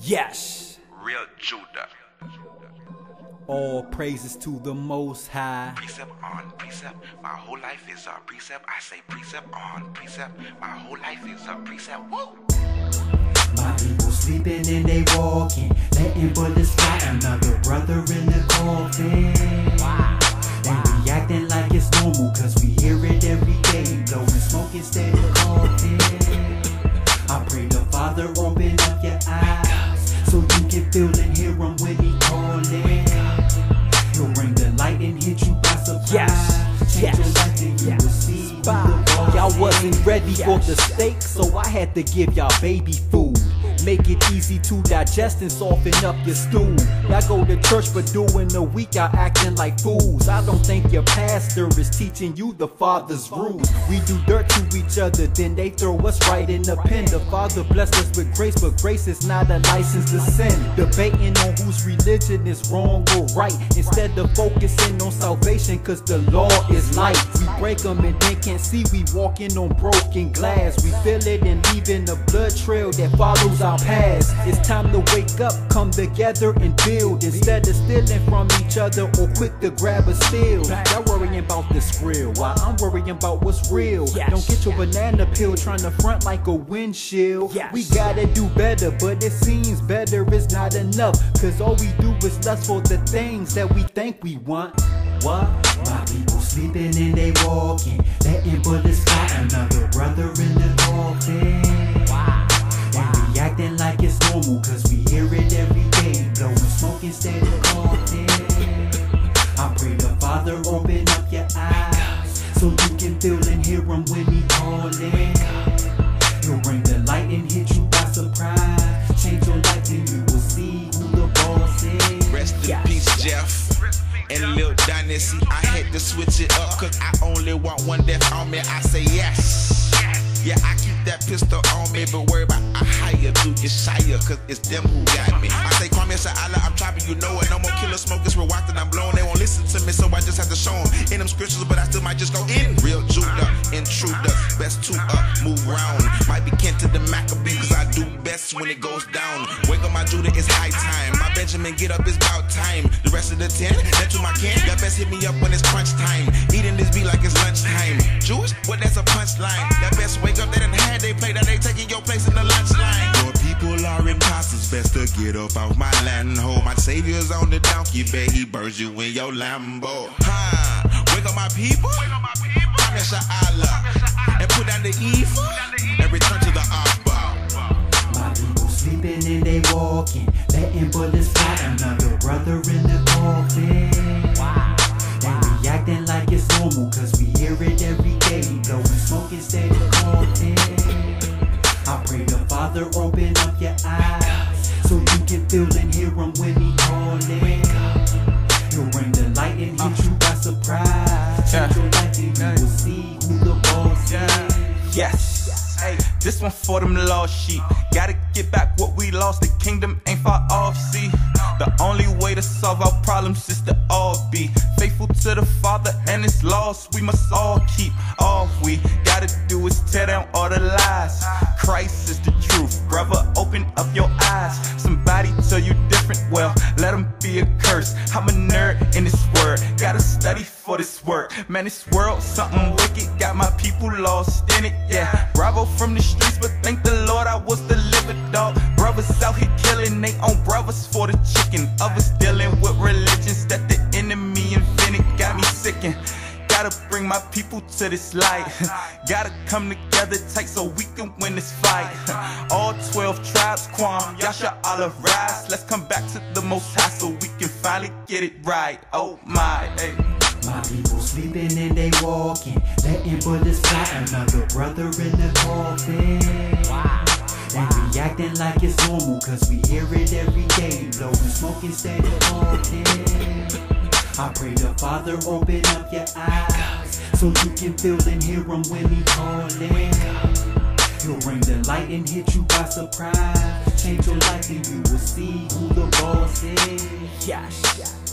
Yes. Real Judah. All praises to the Most High. Precept on precept. My whole life is a precept. I say precept on precept. My whole life is a precept. Woo! My people sleeping and they walking, letting bullets fly. Another brother in the coffin. Wow. And we acting like it's normal, cause we hear it every day. Blowing smoke instead of coughing. I pray the Father open up your eyes, so you can feel and hear him when he calling. He'll bring the light and hit you by surprise. Yes. Change your life and you will see who the boss Y'all wasn't is. ready for the steak, so I had to give y'all baby food. Make it easy to digest and soften up your stew. Y'all go to church, but during the week y'all acting like fools. I don't think your pastor is teaching you the Father's rules. We do dirt to each other, then they throw us right in the pen. The Father blessed us with grace, but grace is not a license to sin. Debating on whose religion is wrong or right, instead of focusing on salvation, cause the law is light. We break them and then can't see, we walking on broken glass. We feel it and leaving a blood trail that follows our past. It's time to wake up, come together and build, instead of stealing from each other or quick to grab a steal. Y'all worrying about the skrill, while I'm worrying about what's real. Don't get your banana peel trying to front like a windshield. We gotta do better, but it seems better is not enough, cause all we do is lust for the things that we think we want. What? My people sleeping and they walking, letting bullets fly. Another brother in the coffin. And we acting like it's normal, cause we hear it every day. Blowing smoke instead of coughing. I pray the Father open up your eyes, so you can feel and hear him when he calling. He'll bring the light and hit you by surprise. Change your life and you will see who the boss is. Rest in peace, Jeff. And Lil Donnie, see, I had to switch it up, cause I only want one death on me. I say yes. Yeah, I keep that pistol on me, but worry about I hire through your shire, cause it's them who got me. I say, Kwame Sa'ala, I'm chopping, you know it. No more killer smokers, we're walked and I'm blown. They won't listen to me, so I just have to show them in them scriptures, but I still might just go in. Real Judah, intruder, best to move round. Might be kin to the Maccabee, cause I do best when it goes down. Wake up my Judah, it's high time. My Benjamin, get up, it's about time. The rest of the 10, that's to my can. Y'all best hit me up when it's crunch time. Eating this beat like it's lunchtime. Jewish? Well, that's a punchline. Y'all best wake up, they done had they play, that they taking your place in the lunch line. Your people are imposters, best to get up off my land. Ho, my savior's on the donkey bed, he burns you in your Lambo. Wake up my people, Kwame Sa'ala, and put down the evil, and return to the Abba. My people sleeping and they walking, letting bullets fly. Another brother in the coffin. And we acting like it's normal, cause we hear it every day. Blowing smoke instead of coughing. I pray the Father open up your eyes, so you can feel and hear him when he calling. He'll bring the light and hit you by surprise. Change your life and you will see who the boss is. Yes. Hey, this one for them lost sheep. Gotta get back what we lost. The kingdom ain't far off, see. The only way to solve our problems is to all be faithful to the Father and His laws. We must all keep. All we gotta do is tear down all the lies. Christ is the truth, brother, open up your eyes. Somebody tell you different, well, let them be a curse. I'm a nerd in this word, gotta study for this work. Man, this world, something wicked, got my people lost in it, yeah. Bravo from the streets, but thank the Lord I was delivered, dog. Brothers out here killing they own brothers for the chicken. Others dealing with religions that the enemy invented, got me sickened. Gotta bring my people to this light. Gotta come together tight so we can win this fight. All 12 tribes, Kwame, y'all should all arise. Let's come back to the Most High so we can finally get it right. Oh my, hey. My people sleeping and they walking, letting bullets fly. Another brother in the coffin. And we acting like it's normal, cause we hear it every day. Blowing smoke instead of coughing. I pray the Father open up your eyes, so you can feel and hear him when he calling. He'll bring the light and hit you by surprise. Change your life and you will see who the boss is. Yes.